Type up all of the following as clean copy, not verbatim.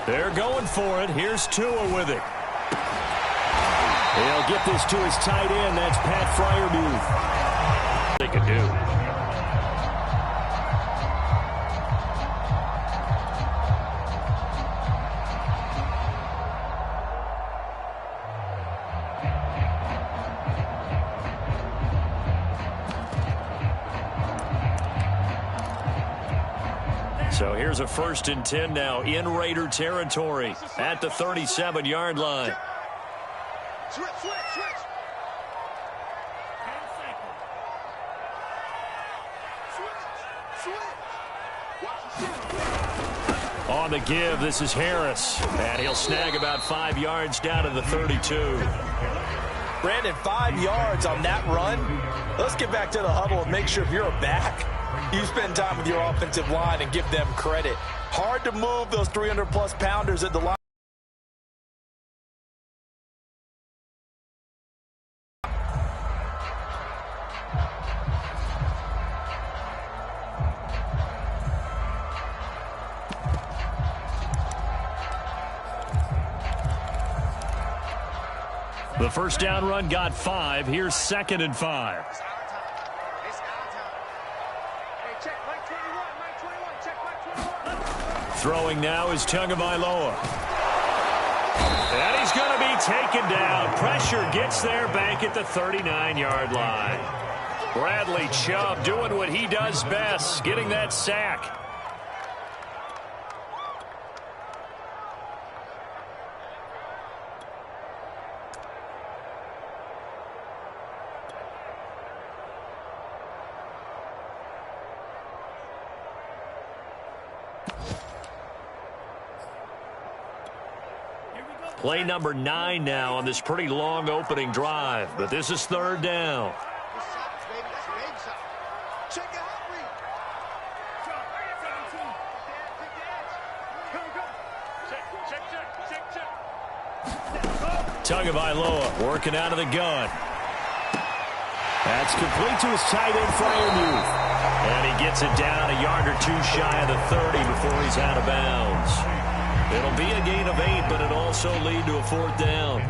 They're going for it. Here's Tua with it. He'll get this to his tight end. That's Pat Freiermuth. They could do. So here's a 1st and 10 now in Raider territory at the 37-yard line. Switch. On the give, this is Harris. And he'll snag about 5 yards down to the 32. Brandon, 5 yards on that run. Let's get back to the huddle and make sure if you're a back, you spend time with your offensive line and give them credit. Hard to move those 300-plus pounders at the line. The first down run got 5. Here's 2nd and 5. Throwing now is Tagovailoa. And he's going to be taken down. Pressure gets there back at the 39-yard line. Bradley Chubb doing what he does best, getting that sack. Play number 9 now on this pretty long opening drive, but this is 3rd down. Tagovailoa working out of the gun. That's complete to his tight end, Freiermuth. And he gets it down a yard or 2 shy of the 30 before he's out of bounds. It'll be a gain of 8, but it'll also lead to a 4th down.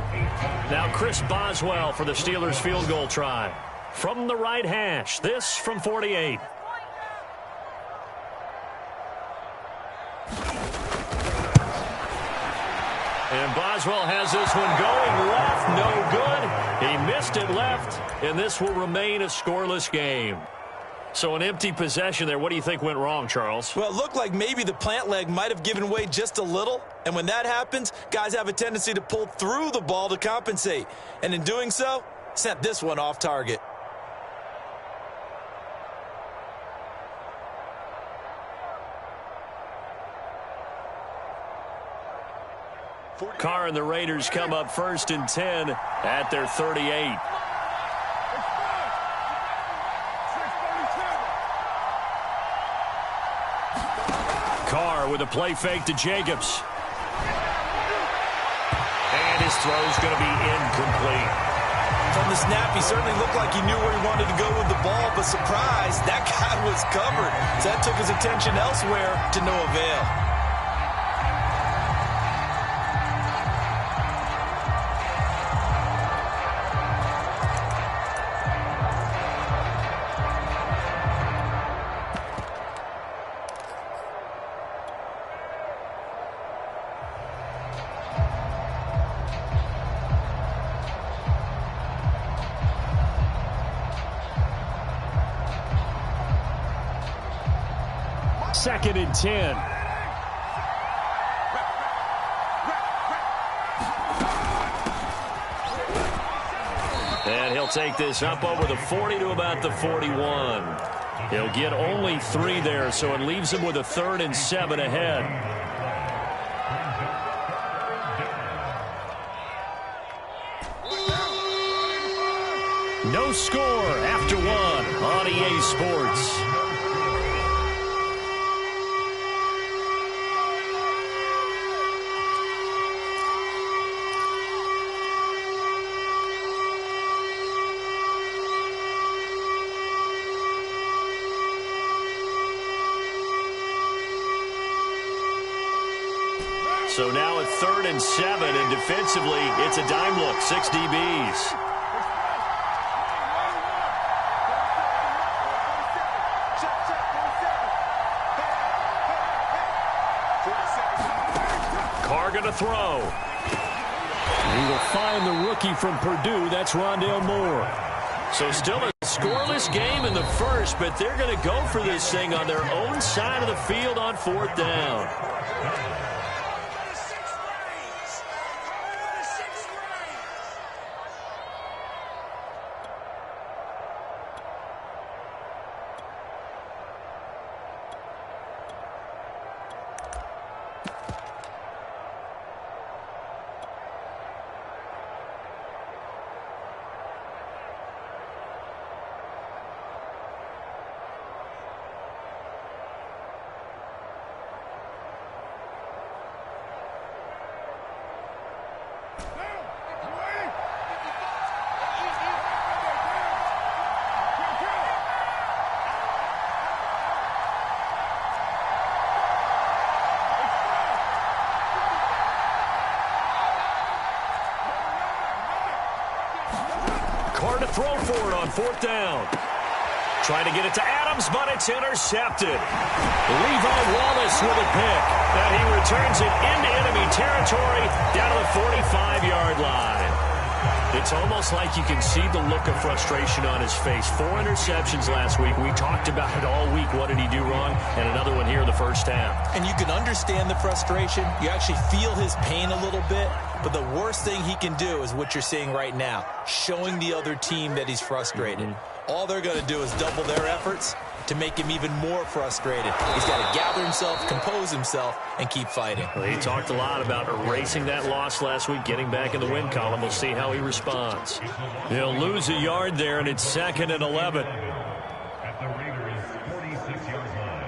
Now Chris Boswell for the Steelers field goal try. From the right hash, this from 48. And Boswell has this one going left, no good. He missed it left, and this will remain a scoreless game. So an empty possession there. What do you think went wrong, Charles? Well, it looked like maybe the plant leg might have given way just a little. And when that happens, guys have a tendency to pull through the ball to compensate. And in doing so, sent this one off target. Carr and the Raiders come up 1st and 10 at their 38. Carr with a play fake to Jacobs. And his throw's going to be incomplete. From the snap, he certainly looked like he knew where he wanted to go with the ball, but surprise, that guy was covered. So that took his attention elsewhere to no avail. Second and 10. And he'll take this up over the 40 to about the 41. He'll get only 3 there, so it leaves him with a 3rd and 7 ahead. No score after 1 on EA Sports. So now it's 3rd and 7, and defensively, it's a dime look, 6 DBs. Carr going to throw. He will find the rookie from Purdue. That's Rondale Moore. So still a scoreless game in the first, but they're going to go for this thing on their own side of the field on 4th down. Carr to throw for it on 4th down. Trying to get it to Adams, but it's intercepted. Levi Wallace with a pick. And he returns it into enemy territory down to the 45-yard line. It's almost like you can see the look of frustration on his face. 4 interceptions last week. We talked about it all week. What did he do wrong? And another one here in the first half. And you can understand the frustration. You actually feel his pain a little bit. But the worst thing he can do is what you're seeing right now, showing the other team that he's frustrated. All they're going to do is double their efforts to make him even more frustrated. He's got to gather himself, compose himself, and keep fighting. Well, he talked a lot about erasing that loss last week, getting back in the win column. We'll see how he responds. He'll lose a yard there, and it's 2nd and 11. At the Raiders' 46-yard line.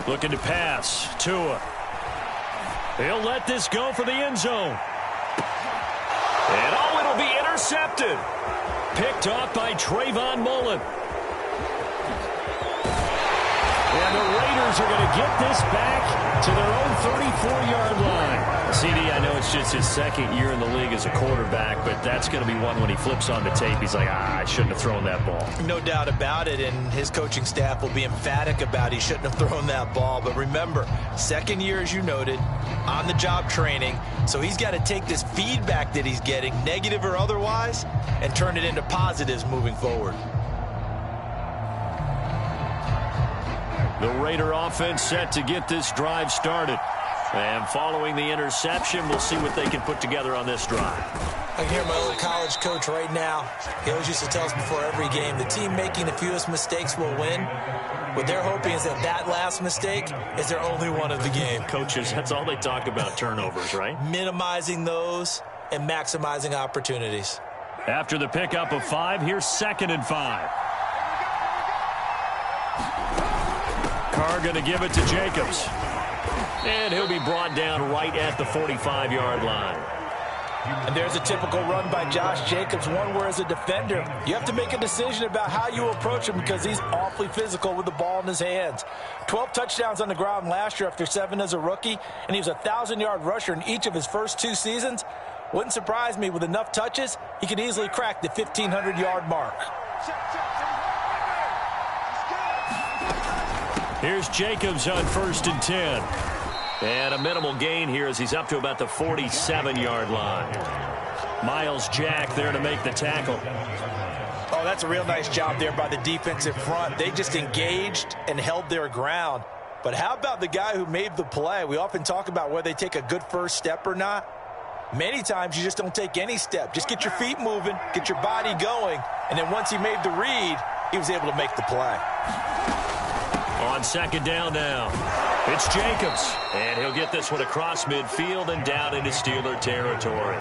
Looking to pass. Tua. He'll let this go for the end zone. And oh, it'll be intercepted. Picked off by Trayvon Mullen. And the Raiders are going to get this back to their own 34-yard line. CD, I know it's just his 2nd year in the league as a quarterback, but that's going to be one when he flips on the tape. He's like, I shouldn't have thrown that ball. No doubt about it, and his coaching staff will be emphatic about he shouldn't have thrown that ball. But remember, 2nd year, as you noted, on-the-job training, so he's got to take this feedback that he's getting, negative or otherwise, and turn it into positives moving forward. The Raider offense set to get this drive started. And following the interception, we'll see what they can put together on this drive. I can hear my old college coach right now. He always used to tell us before every game, the team making the fewest mistakes will win. What they're hoping is that last mistake is their only one of the game. Coaches, that's all they talk about, turnovers, right? Minimizing those and maximizing opportunities. After the pickup of 5, here's 2nd and 5. Carr going to give it to Jacobs. And he'll be brought down right at the 45-yard line. And there's a typical run by Josh Jacobs, one where as a defender, you have to make a decision about how you approach him because he's awfully physical with the ball in his hands. 12 touchdowns on the ground last year after 7 as a rookie, and he was a 1,000-yard rusher in each of his first 2 seasons. Wouldn't surprise me, with enough touches, he could easily crack the 1,500-yard mark. Here's Jacobs on 1st and 10. And a minimal gain here as he's up to about the 47-yard line. Miles Jack there to make the tackle. Oh, that's a real nice job there by the defensive front. They just engaged and held their ground. But how about the guy who made the play? We often talk about whether they take a good first step or not. Many times you just don't take any step. Just get your feet moving, get your body going, and then once he made the read, he was able to make the play. On 2nd down now. It's Jacobs, and he'll get this one across midfield and down into Steeler territory.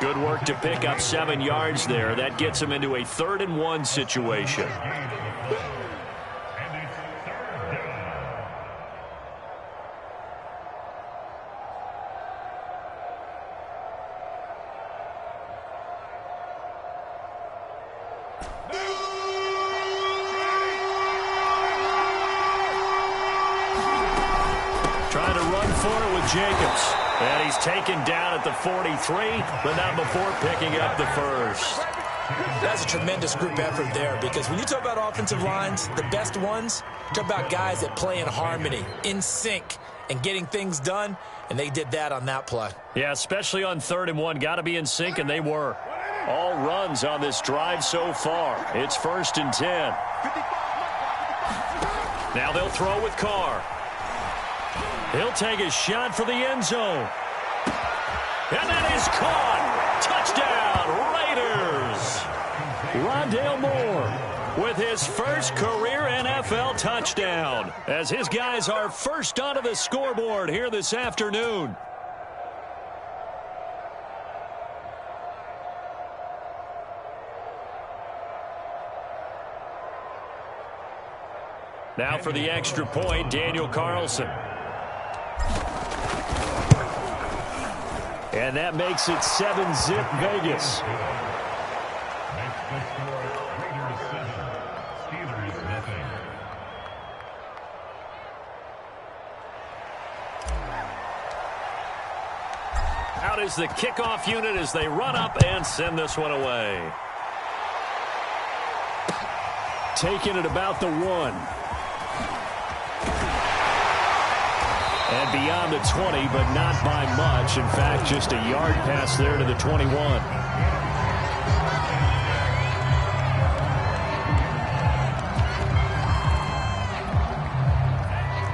Good work to pick up 7 yards there. That gets him into a 3rd-and-1 situation. Trying to run for it with Jacobs. And he's taken down at the 43, but not before picking up the first. That's a tremendous group effort there, because when you talk about offensive lines, the best ones, talk about guys that play in harmony, in sync, and getting things done, and they did that on that play. Yeah, especially on 3rd-and-1. Got to be in sync, and they were. All runs on this drive so far. It's 1st and 10. Now they'll throw with Carr. He'll take a shot for the end zone. And that is caught. Touchdown, Raiders. Rondale Moore with his first career NFL touchdown, as his guys are first onto the scoreboard here this afternoon. Now for the extra point, Daniel Carlson. And that makes it 7-zip Vegas. Makes the score Raiders 7, Steelers nothing. Out is the kickoff unit as they run up and send this one away. Taking it about the 1. And beyond the 20, but not by much. In fact, just a yard pass there to the 21.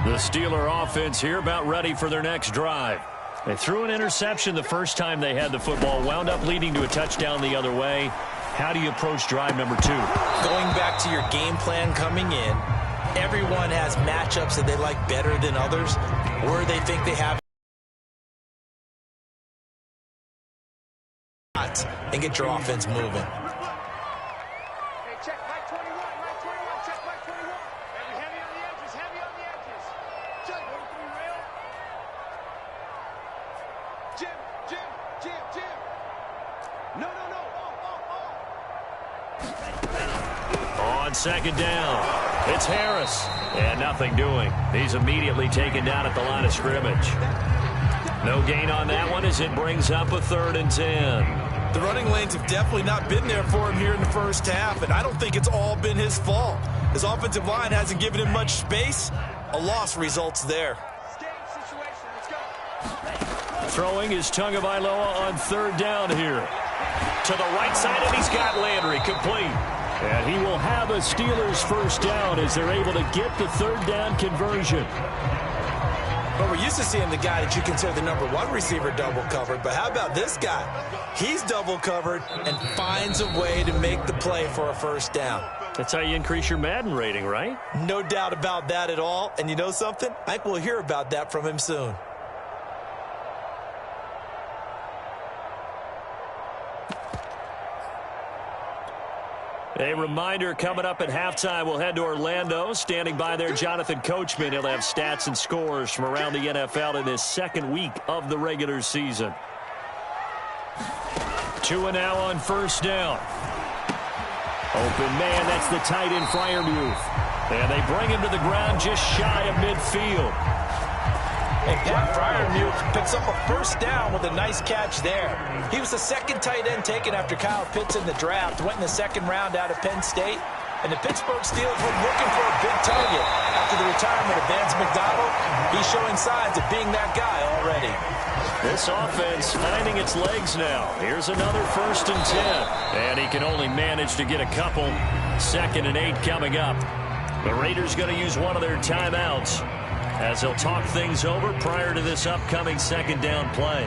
The Steeler offense here about ready for their next drive. They threw an interception the first time they had the football, wound up leading to a touchdown the other way. How do you approach drive number 2? Going back to your game plan coming in, everyone has matchups that they like better than others, or they think they have, and get your offense moving. Hey, check Mike 21, Mike 21, check Mike 21. Heavy on the edges, heavy on the edges. Check, over 3 rail. Jim. No. On 2nd down, it's Harris. And nothing doing. He's immediately taken down at the line of scrimmage. No gain on that one as it brings up a 3rd and 10. The running lanes have definitely not been there for him here in the first half, and I don't think it's all been his fault. His offensive line hasn't given him much space. A loss results there. Throwing is Tagovailoa on 3rd down here. To the right side, and he's got Landry complete. And he will have a Steelers first down as they're able to get the 3rd down conversion. But we're used to seeing the guy that you consider the number 1 receiver double covered. But how about this guy? He's double covered and finds a way to make the play for a first down. That's how you increase your Madden rating, right? No doubt about that at all. And you know something? I think we'll hear about that from him soon. A reminder coming up at halftime, we'll head to Orlando. Standing by there, Jonathan Coachman. He'll have stats and scores from around the NFL in this 2nd week of the regular season. 2 and now on 1st down. Open man, that's the tight end Freiermuth. And they bring him to the ground just shy of midfield. And Pat Freiermuth picks up a first down with a nice catch there. He was the 2nd tight end taken after Kyle Pitts in the draft. Went in the 2nd round out of Penn State. And the Pittsburgh Steelers were looking for a big target. After the retirement of Vance McDonald, he's showing signs of being that guy already. This offense finding its legs now. Here's another 1st and 10. And he can only manage to get a couple. 2nd and 8 coming up. The Raiders going to use one of their timeouts as they'll talk things over prior to this upcoming 2nd down play.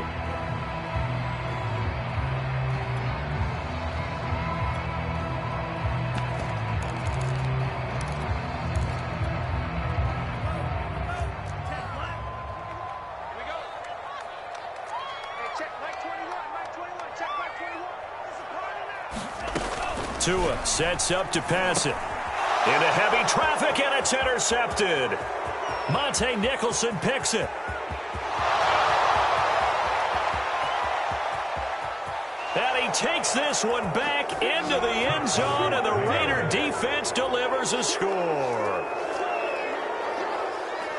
Check Mike 21, Mike 21, check Mike 21. This is a party now. Tua sets up to pass it. Into heavy traffic, and it's intercepted. Monte Nicholson picks it. And he takes this one back into the end zone, and the Raider defense delivers a score.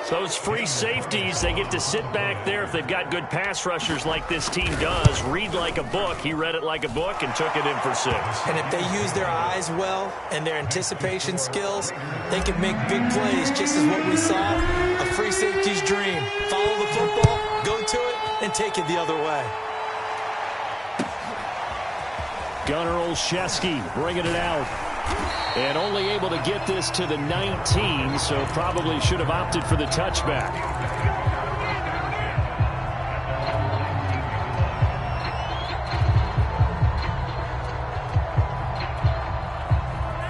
Those free safeties, they get to sit back there if they've got good pass rushers like this team does. Read like a book. He read it like a book and took it in for 6. And if they use their eyes well and their anticipation skills, they can make big plays, just as what we saw. A free safety's dream. Follow the football, go to it, and take it the other way. Gunnar Olszewski bringing it out. And only able to get this to the 19, so probably should have opted for the touchback.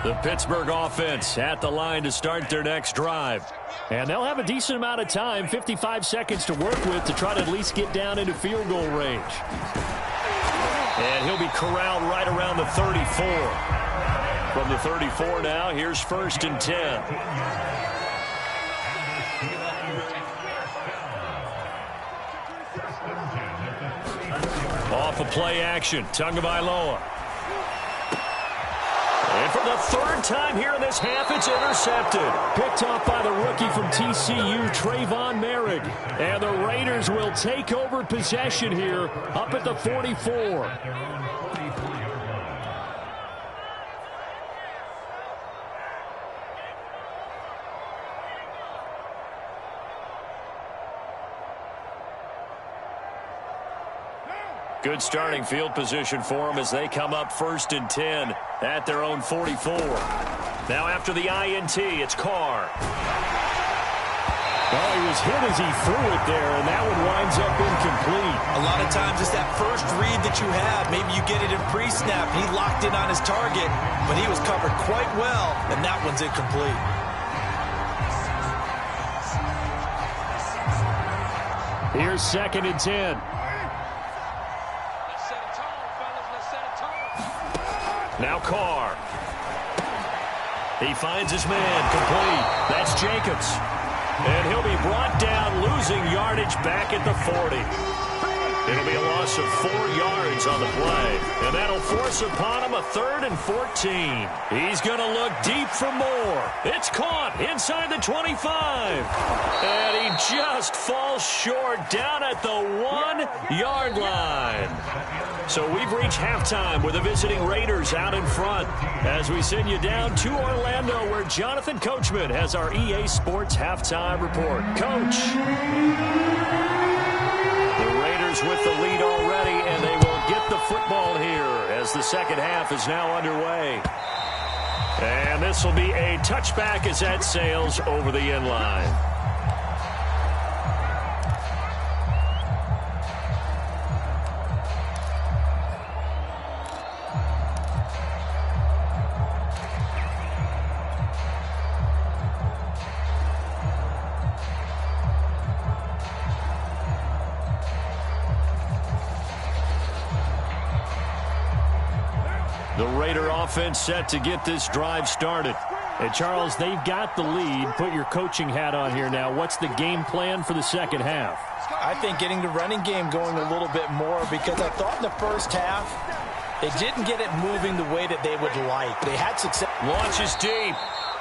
The Pittsburgh offense at the line to start their next drive. And they'll have a decent amount of time, 55 seconds to work with, to try to at least get down into field goal range. And he'll be corralled right around the 34. From the 34 now, here's 1st and 10. Off of play action, Tagovailoa. And for the 3rd time here in this half, it's intercepted. Picked off by the rookie from TCU, Trayvon Merrick. And the Raiders will take over possession here up at the 44. Good starting field position for them as they come up 1st and 10 at their own 44. Now after the INT, it's Carr. Oh, he was hit as he threw it there, and that one winds up incomplete. A lot of times it's that first read that you have. Maybe you get it in pre-snap. He locked in on his target, but he was covered quite well, and that one's incomplete. Here's 2nd and 10. Now Carr. He finds his man, complete. That's Jacobs. And he'll be brought down, losing yardage back at the 40. It'll be a loss of 4 yards on the play. And that'll force upon him a 3rd and 14. He's going to look deep for more. It's caught inside the 25. And he just falls short down at the 1-yard line. So we've reached halftime with the visiting Raiders out in front as we send you down to Orlando where Jonathan Coachman has our EA Sports halftime report. Coach. The Raiders with the lead already, and they will get the football here as the second half is now underway. And this will be a touchback as that sails over the end line. The Raider offense set to get this drive started. And Charles, they've got the lead. Put your coaching hat on here now. What's the game plan for the second half? I think getting the running game going a little bit more, because I thought in the first half they didn't get it moving the way that they would like. They had success. Launches deep.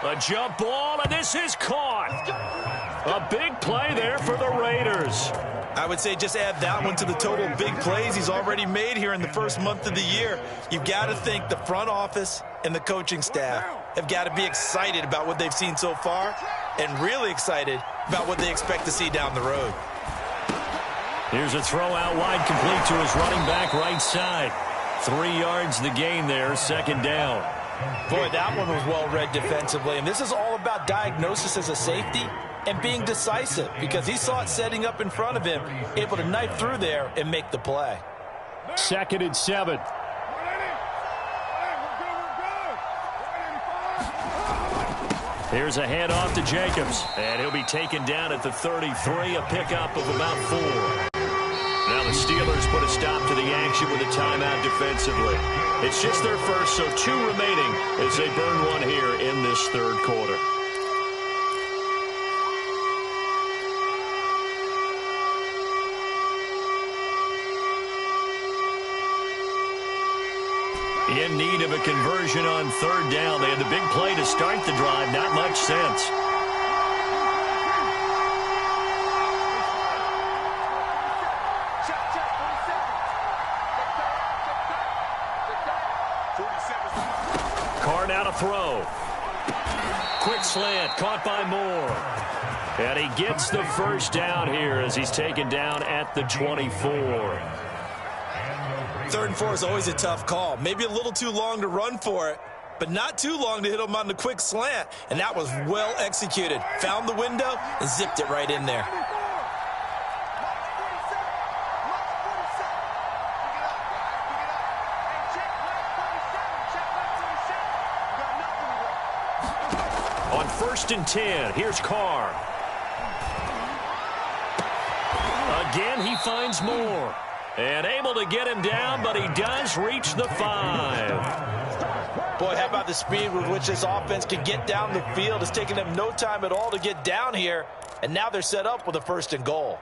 A jump ball, and this is caught. A big play there for the Raiders. I would say just add that one to the total big plays he's already made here in the first month of the year. You've got to think the front office and the coaching staff have got to be excited about what they've seen so far and really excited about what they expect to see down the road. Here's a throw out wide, complete to his running back right side. 3 yards the gain there, second down. Boy, that one was well read defensively, and this is all about diagnosis as a safety and being decisive, because he saw it setting up in front of him, able to knife through there and make the play. 2nd and 7. Here's a handoff to Jacobs, and he'll be taken down at the 33, a pickup of about 4. Now the Steelers put a stop to the action with a timeout defensively. It's just their first, so 2 remaining as they burn one here in this third quarter. In need of a conversion on third down. They had the big play to start the drive. Not much sense. Carr now to throw. Quick slant, caught by Moore. And he gets the first down here as he's taken down at the 24. 3rd and 4 is always a tough call. Maybe a little too long to run for it, but not too long to hit him on the quick slant. And that was well executed. Found the window and zipped it right in there. On 1st and 10, here's Carr. Again, he finds Moore. And able to get him down, but he does reach the 5. Boy, how about the speed with which this offense can get down the field? It's taken them no time at all to get down here, and now they're set up with a 1st and goal.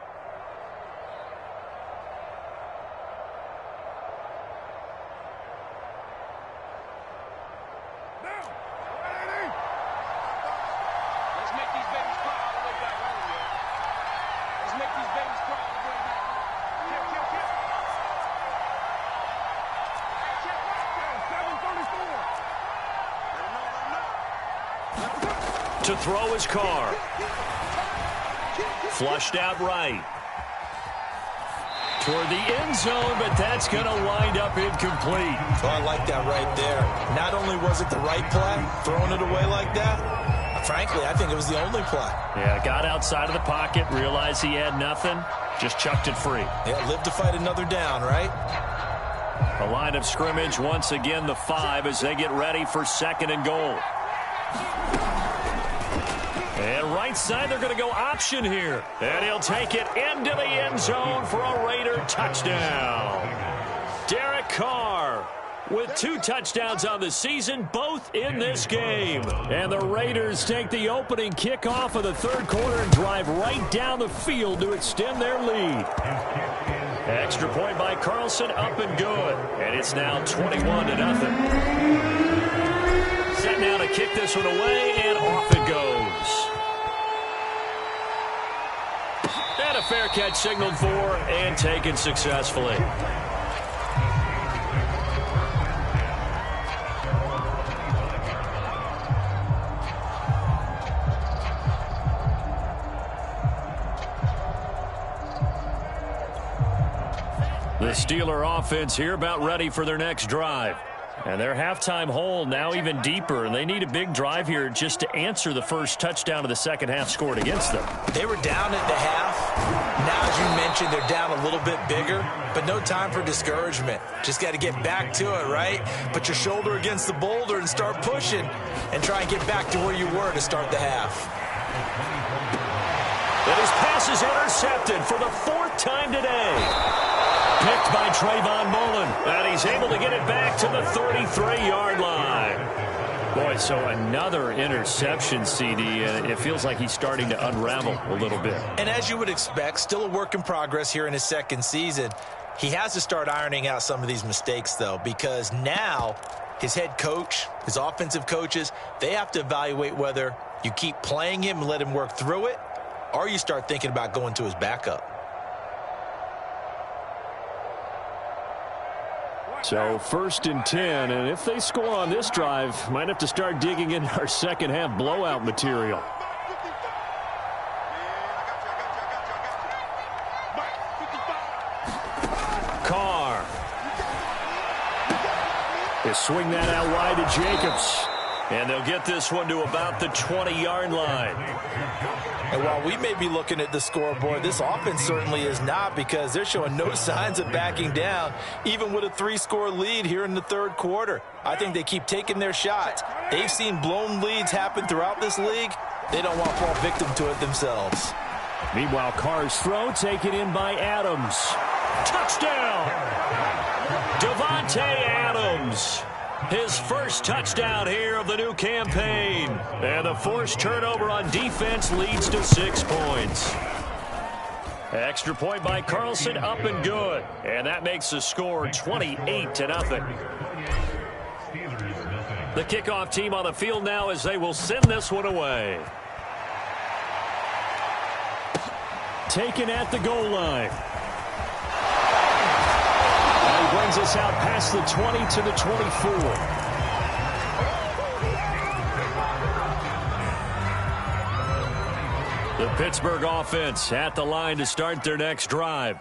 To throw his Carr. Flushed out right. Toward the end zone, but that's going to wind up incomplete. Oh, I like that right there. Not only was it the right play, throwing it away like that, frankly, I think it was the only play. Yeah, got outside of the pocket, realized he had nothing, just chucked it free. Yeah, live to fight another down, right? The line of scrimmage, once again, the 5 as they get ready for 2nd and goal. And right side, they're going to go option here. And he'll take it into the end zone for a Raider touchdown. Derek Carr with 2 touchdowns on the season, both in this game. And the Raiders take the opening kickoff of the third quarter and drive right down the field to extend their lead. Extra point by Carlson, up and good. And it's now 21-0. Set now to kick this one away, and off it goes. And a fair catch signaled for and taken successfully. The Steeler offense here about ready for their next drive. And their halftime hole now even deeper, and they need a big drive here just to answer the first touchdown of the second half scored against them. They were down at the half. Now, as you mentioned, they're down a little bit bigger, but no time for discouragement. Just got to get back to it, right? Put your shoulder against the boulder and start pushing and try and get back to where you were to start the half. And his pass is intercepted for the 4th time today. Picked by Trayvon Mullen, and he's able to get it back to the 33-yard line. Boy, so another interception, CD, and it feels like he's starting to unravel a little bit. And as you would expect, still a work in progress here in his second season. He has to start ironing out some of these mistakes, though, because now his head coach, his offensive coaches, they have to evaluate whether you keep playing him and let him work through it, or you start thinking about going to his backup. So 1st and 10, and if they score on this drive, might have to start digging into our second half blowout material. Carr. They swing that out wide to Jacobs. And they'll get this one to about the 20-yard line. And while we may be looking at the scoreboard, this offense certainly is not, because they're showing no signs of backing down, even with a 3-score lead here in the third quarter. I think they keep taking their shots. They've seen blown leads happen throughout this league. They don't want to fall victim to it themselves. Meanwhile, Carr's throw taken in by Adams. Touchdown! Davante Adams. His first touchdown here of the new campaign. And the forced turnover on defense leads to 6 points. Extra point by Carlson, up and good. And that makes the score 28-0. The kickoff team on the field now as they will send this one away. Taken at the goal line. And he brings us out past the 20 to the 24. The Pittsburgh offense at the line to start their next drive.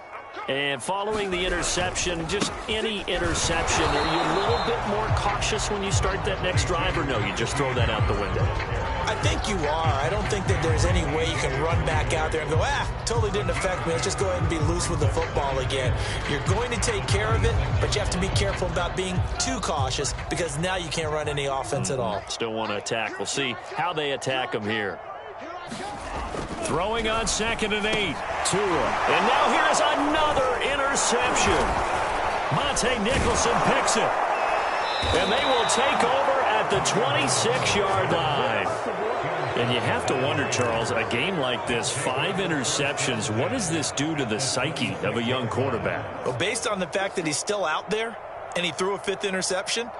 And following the interception, just any interception, are you a little bit more cautious when you start that next drive, or no, you just throw that out the window? I think you are. I don't think that there's any way you can run back out there and go, totally didn't affect me. Let's just go ahead and be loose with the football again. You're going to take care of it, but you have to be careful about being too cautious because now you can't run any offense at all. Still want to attack. We'll see how they attack them here. Throwing on 2nd and 8. Tua. And now here's another interception. Monte Nicholson picks it. And they will take over at the 26-yard line. And you have to wonder, Charles, a game like this, 5 interceptions, what does this do to the psyche of a young quarterback? Well, based on the fact that he's still out there and he threw a 5th interception,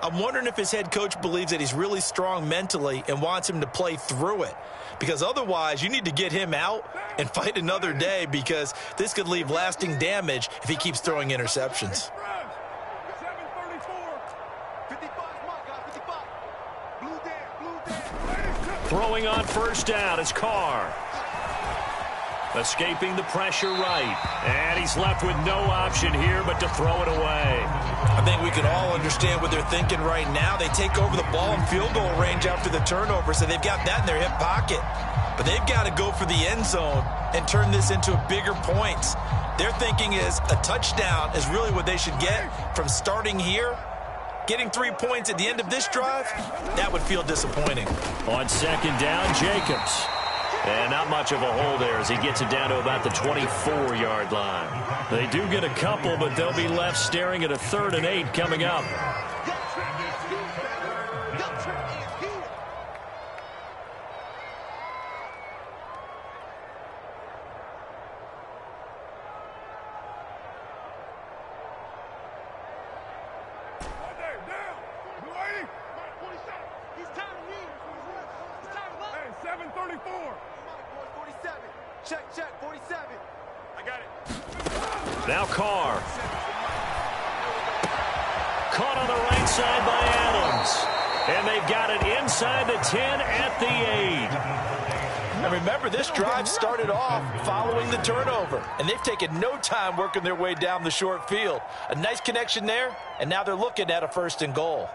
I'm wondering if his head coach believes that he's really strong mentally and wants him to play through it. Because otherwise, you need to get him out and fight another day because this could leave lasting damage if he keeps throwing interceptions. Throwing on 1st down is Carr. Escaping the pressure right. And he's left with no option here but to throw it away. I think we can all understand what they're thinking right now. They take over the ball in field goal range after the turnover, so they've got that in their hip pocket. But they've got to go for the end zone and turn this into bigger points. Their thinking is a touchdown is really what they should get from starting here. Getting 3 points at the end of this drive, that would feel disappointing. On 2nd down, Jacobs. And not much of a hole there as he gets it down to about the 24-yard line. They do get a couple, but they'll be left staring at a 3rd and 8 coming up. Now Carr. Caught on the right side by Adams. And they've got it inside the 10 at the 8. And remember, this drive started off following the turnover. And they've taken no time working their way down the short field. A nice connection there, and now they're looking at a 1st and goal.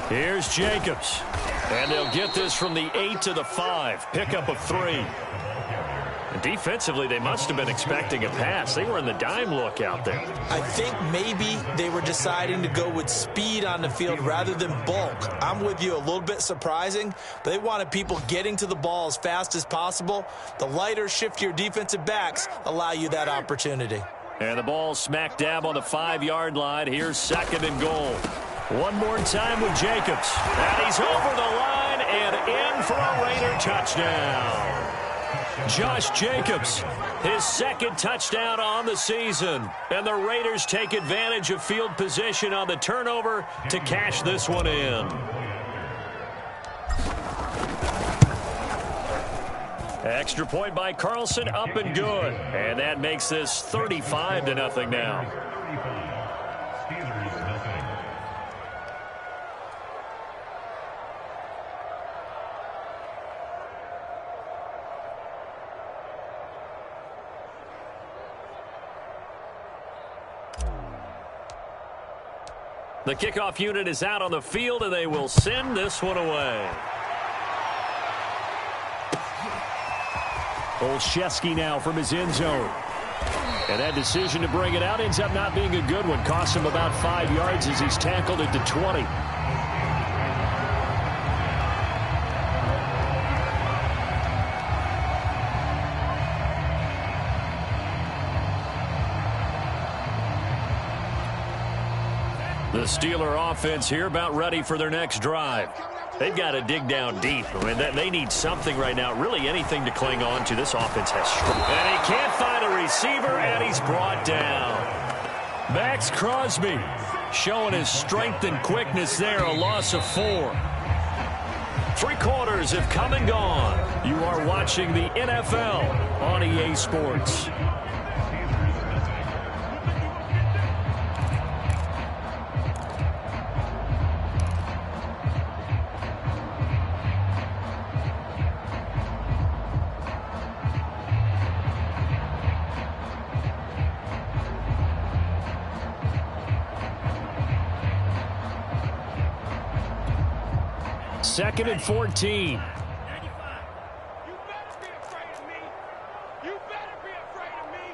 Here's Jacobs. And they'll get this from the 8 to the 5. Pickup of 3. And defensively, they must have been expecting a pass. They were in the dime look out there. I think maybe they were deciding to go with speed on the field rather than bulk. I'm with you, a little bit surprising. But they wanted people getting to the ball as fast as possible. The lighter, shiftier defensive backs allow you that opportunity. And the ball smack dab on the 5-yard line. Here's 2nd and goal. One more time with Jacobs. And he's over the line and in for a Raider touchdown. Josh Jacobs, his 2nd touchdown on the season. And the Raiders take advantage of field position on the turnover to cash this one in. Extra point by Carlson, up and good. And that makes this 35-0 now. The kickoff unit is out on the field, and they will send this one away. Olszewski now from his end zone. And that decision to bring it out ends up not being a good one. Costs him about 5 yards as he's tackled at the 20. The Steeler offense here about ready for their next drive. They've got to dig down deep. I mean, they need something right now, really anything to cling on to. This offense has struggled. And he can't find a receiver, and he's brought down. Max Crosby showing his strength and quickness there, a loss of 4. 3 quarters have come and gone. You are watching the NFL on EA Sports. Second and 14. 95. You better be afraid of me. You better be afraid of me.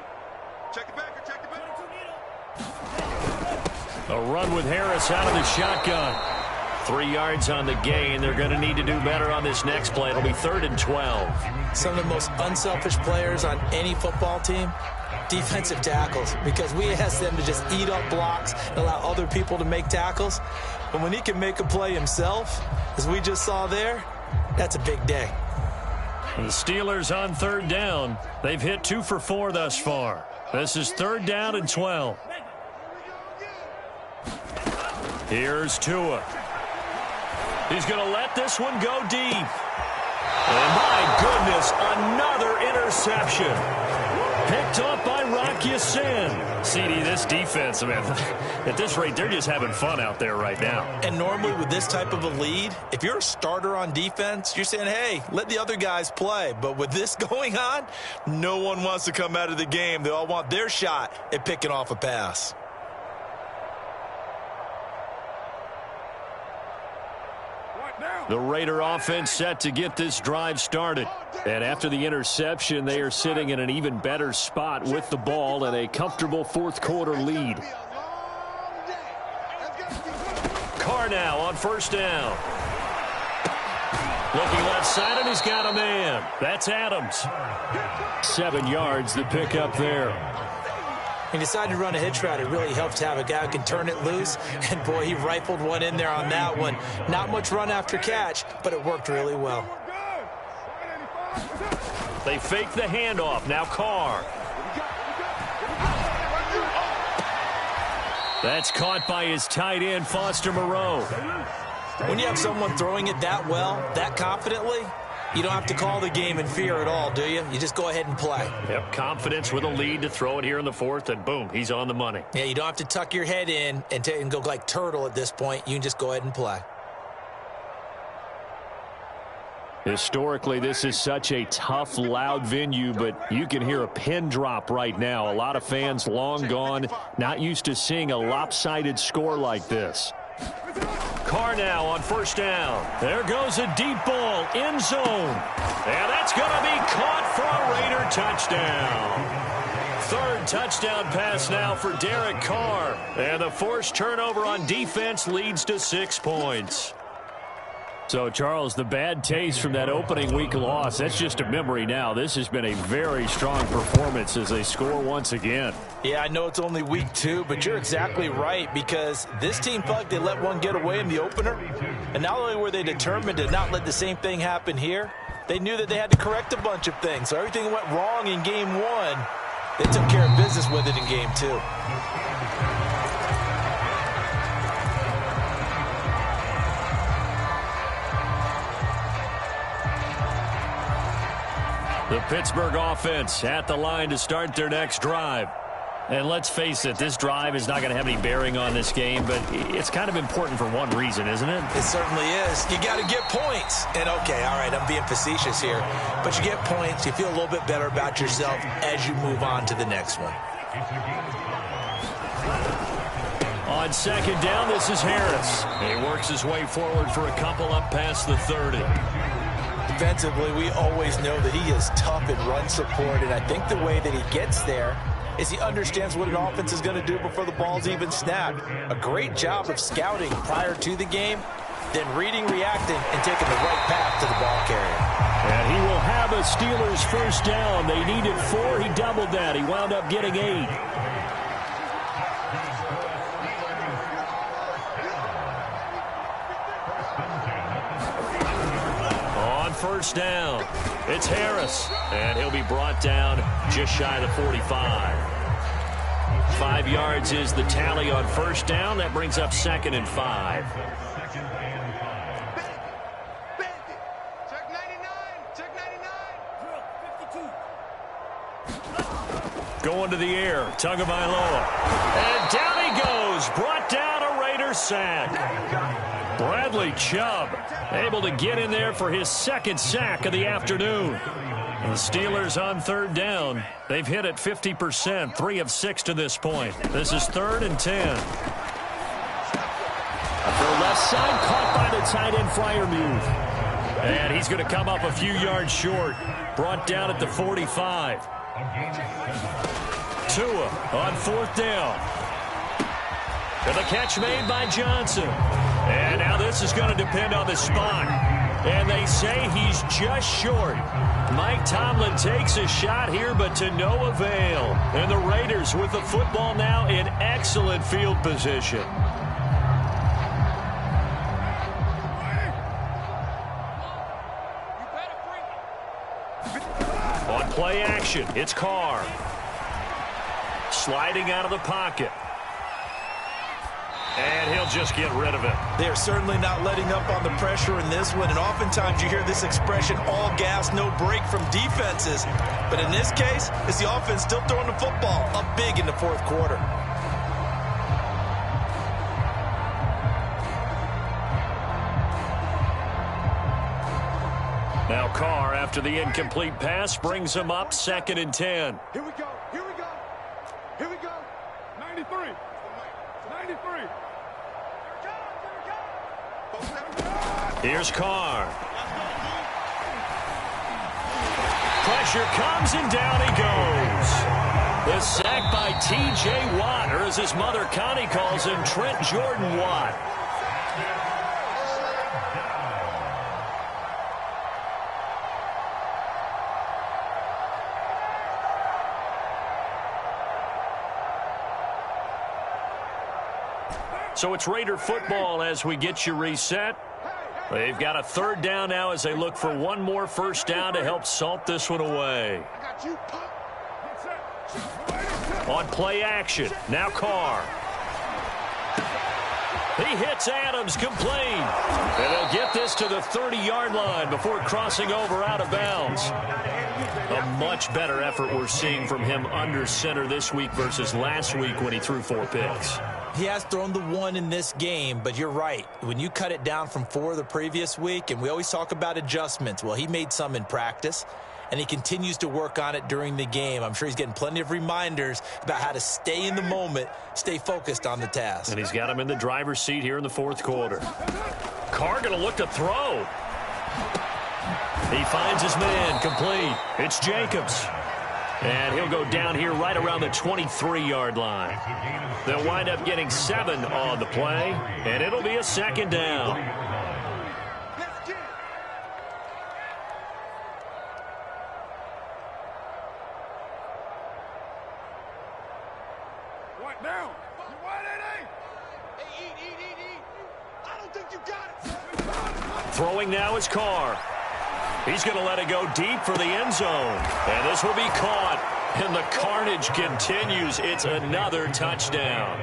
Check it back. Check it back. A run with Harris out of the shotgun. 3 yards on the gain. They're going to need to do better on this next play. It'll be 3rd and 12. Some of the most unselfish players on any football team, defensive tackles, because we ask them to just eat up blocks and allow other people to make tackles. But when he can make a play himself, as we just saw there, that's a big day. The Steelers on 3rd down. They've hit 2 for 4 thus far. This is 3rd down and 12. Here's Tua. He's going to let this one go deep. And my goodness, another interception. Picked up by Rocky Sin. CD, this defense, man, at this rate, they're just having fun out there right now. And normally with this type of a lead, if you're a starter on defense, you're saying, hey, let the other guys play. But with this going on, no one wants to come out of the game. They all want their shot at picking off a pass. The Raider offense set to get this drive started. And after the interception, they are sitting in an even better spot with the ball and a comfortable 4th quarter lead. Carr now on 1st down. Looking left side, and he's got a man. That's Adams. 7 yards, the pickup there. He decided to run a hitch route. It really helped to have a guy who can turn it loose. And, boy, he rifled one in there on that one. Not much run after catch, but it worked really well. They fake the handoff. Now Carr. That's caught by his tight end, Foster Moreau. When you have someone throwing it that well, that confidently, you don't have to call the game in fear at all, do you? You just go ahead and play. Yep, confidence with a lead to throw it here in the 4th, and boom, he's on the money. Yeah, you don't have to tuck your head in and go like turtle at this point. You can just go ahead and play. Historically, this is such a tough, loud venue, but you can hear a pin drop right now. A lot of fans long gone, not used to seeing a lopsided score like this. Carr now on 1st down. There goes a deep ball, end zone. And that's going to be caught for a Raider touchdown. 3rd touchdown pass now for Derek Carr. And the forced turnover on defense leads to 6 points. So, Charles, the bad taste from that opening week loss, that's just a memory now. This has been a very strong performance as they score once again. Yeah, I know it's only week 2, but you're exactly right, because this team felt like they let one get away in the opener. And not only were they determined to not let the same thing happen here, they knew that they had to correct a bunch of things. So everything that went wrong in game 1, they took care of business with it in game 2. The Pittsburgh offense at the line to start their next drive. And let's face it, this drive is not going to have any bearing on this game, but it's kind of important for one reason, isn't it? It certainly is. You got to get points. And, okay, all right, I'm being facetious here. But you get points, you feel a little bit better about yourself as you move on to the next one. On 2nd down, this is Harris. He works his way forward for a couple up past the 30. Defensively, we always know that he is tough in run support, and I think the way that he gets there is he understands what an offense is going to do before the ball's even snapped. A great job of scouting prior to the game, then reading, reacting, and taking the right path to the ball carrier. And he will have a Steelers 1st down. They needed 4. He doubled that. He wound up getting 8. first down. It's Harris, and he'll be brought down just shy of the 45. 5 yards is the tally on first down. That brings up 2nd and 5. Check 99. Check 99. Going to the air, Tagovailoa. And down he goes, brought down a Raider sack. Bradley Chubb able to get in there for his 2nd sack of the afternoon. The Steelers on 3rd down. They've hit it 50%, 3 of 6 to this point. This is 3rd and 10. For left side, caught by the tight end Freiermuth. And he's going to come up a few yards short. Brought down at the 45. Tua on 4th down. And the catch made by Johnson. And now this is going to depend on the spot. And they say he's just short. Mike Tomlin takes a shot here, but to no avail. And the Raiders with the football now in excellent field position. On play action, it's Carr. Sliding out of the pocket. And he'll just get rid of it. They're certainly not letting up on the pressure in this one. And oftentimes you hear this expression, all gas, no break from defenses. But in this case, it's the offense still throwing the football up big in the 4th quarter. Now Carr, after the incomplete pass, brings him up 2nd and 10. Here we go. Here we go. Here we go. 93. 93. Here's Carr. Pressure comes and down he goes. The sack by T.J. Watt, or as his mother Connie calls him, Trent Jordan Watt. So it's Raider football as we get you reset. They've got a 3rd down now as they look for one more first down to help salt this one away. On play action, now Carr. He hits Adams, complete. And they'll get this to the 30-yard line before crossing over out of bounds. A much better effort we're seeing from him under center this week versus last week when he threw 4 picks. He has thrown the 1 in this game, but you're right. When you cut it down from 4 the previous week, and we always talk about adjustments, well, he made some in practice, and he continues to work on it during the game. I'm sure he's getting plenty of reminders about how to stay in the moment, stay focused on the task. And he's got him in the driver's seat here in the 4th quarter. Carr going to look to throw. He finds his man, complete. It's Jacobs. And he'll go down here right around the 23-yard line. They'll wind up getting 7 on the play, and it'll be a 2nd down. What now? What it ain't? Hey, eat. I don't think you got it. Throwing now is Carr. He's going to let it go deep for the end zone. And this will be caught. And the carnage continues. It's another touchdown.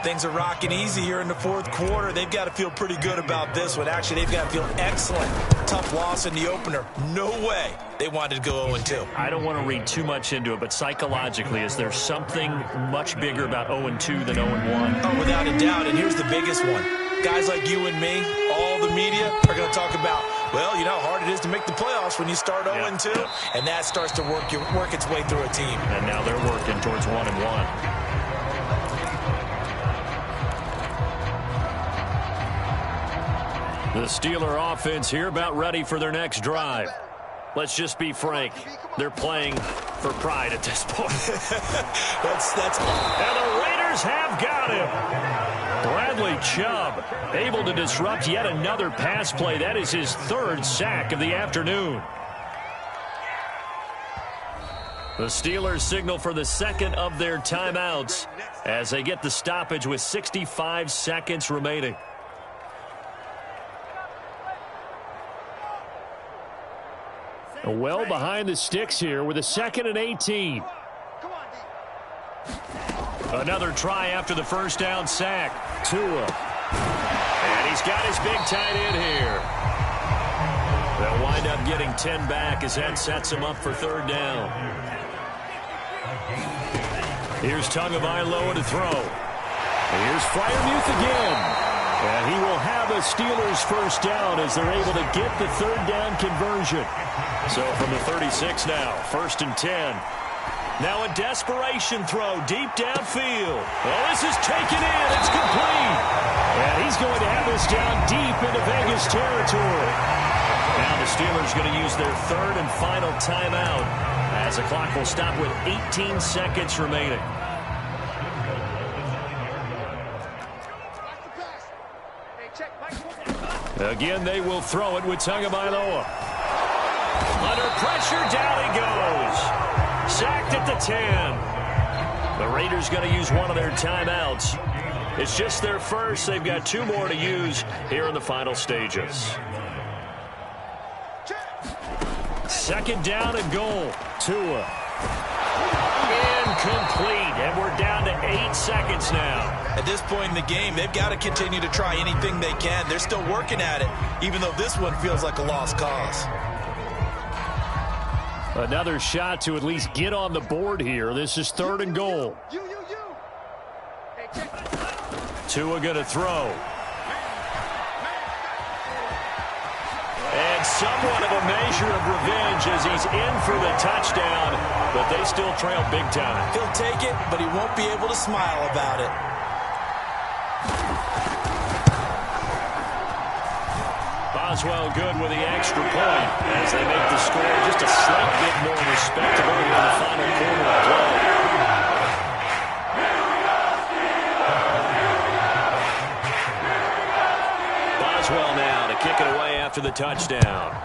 Things are rocking easy here in the 4th quarter. They've got to feel pretty good about this one. Actually, they've got to feel excellent. Tough loss in the opener. No way they wanted to go 0-2. I don't want to read too much into it, but psychologically, is there something much bigger about 0-2 than 0-1? Oh, without a doubt. And here's the biggest one. Guys like you and me, all the media, are going to talk about, well, you know how hard it is to make the playoffs when you start 0-2, and that starts to work its way through a team. And now they're working towards 1-1. The Steeler offense here about ready for their next drive. Let's just be frank. They're playing for pride at this point. that's And the Raiders have got him. Bradley Chubb able to disrupt yet another pass play. That is his 3rd sack of the afternoon. The Steelers signal for the 2nd of their timeouts as they get the stoppage with 65 seconds remaining. Well behind the sticks here with a 2nd and 18. Come on, D. Another try after the first down sack. Tua. And he's got his big tight end here. They'll wind up getting 10 back as that sets him up for 3rd down. Here's Tagovailoa to throw. Here's Freiermuth again. And he will have a Steelers 1st down as they're able to get the 3rd down conversion. So from the 36 now, 1st and 10. Now a desperation throw deep downfield. Well, this is taken in. It's complete. And he's going to have this down deep into Vegas territory. Now the Steelers going to use their 3rd and final timeout as the clock will stop with 18 seconds remaining. Again, they will throw it with Tagovailoa. Under pressure, down he goes. Sacked at the 10. The Raiders going to use one of their timeouts. It's just their first. They've got 2 more to use here in the final stages. 2nd down and goal. Tua. Incomplete. And we're down to 8 seconds now. At this point in the game, they've got to continue to try anything they can. They're still working at it, even though this one feels like a lost cause. Another shot to at least get on the board here. This is 3rd and goal. Hey, check. Tua going to throw. And somewhat of a measure of revenge as he's in for the touchdown, but they still trail big time. He'll take it, but he won't be able to smile about it. Boswell good with the extra point as they make the score just a slight bit more respectable here in the final quarter of play. Boswell now to kick it away after the touchdown.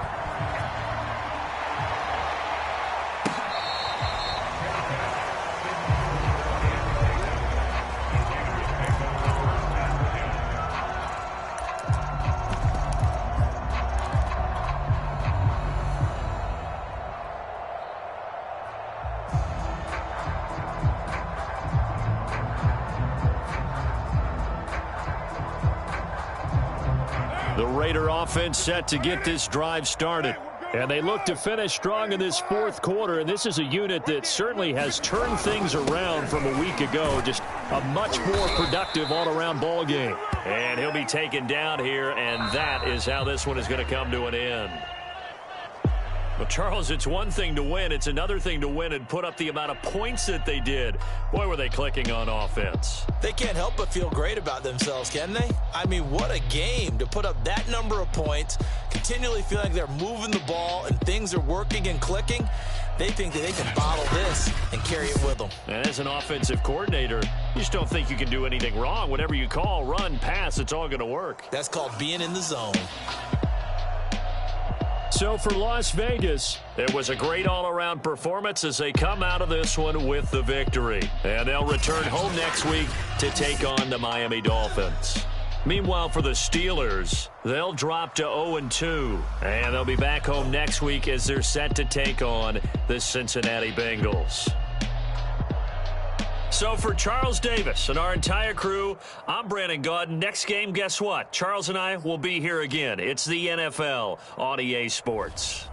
The Raider offense set to get this drive started. And they look to finish strong in this 4th quarter. And this is a unit that certainly has turned things around from a week ago. Just a much more productive all-around ball game. And he'll be taken down here, and that is how this one is going to come to an end. Well, Charles, it's one thing to win. It's another thing to win and put up the amount of points that they did. Boy, were they clicking on offense. They can't help but feel great about themselves, can they? I mean, what a game to put up that number of points, continually feeling like they're moving the ball and things are working and clicking. They think that they can bottle this and carry it with them. And as an offensive coordinator, you just don't think you can do anything wrong. Whatever you call, run, pass, it's all going to work. That's called being in the zone. So for Las Vegas, it was a great all-around performance as they come out of this one with the victory. And they'll return home next week to take on the Miami Dolphins. Meanwhile, for the Steelers, they'll drop to 0-2. And they'll be back home next week as they're set to take on the Cincinnati Bengals. So for Charles Davis and our entire crew, I'm Brandon Gaudin. Next game, guess what? Charles and I will be here again. It's the NFL on EA Sports.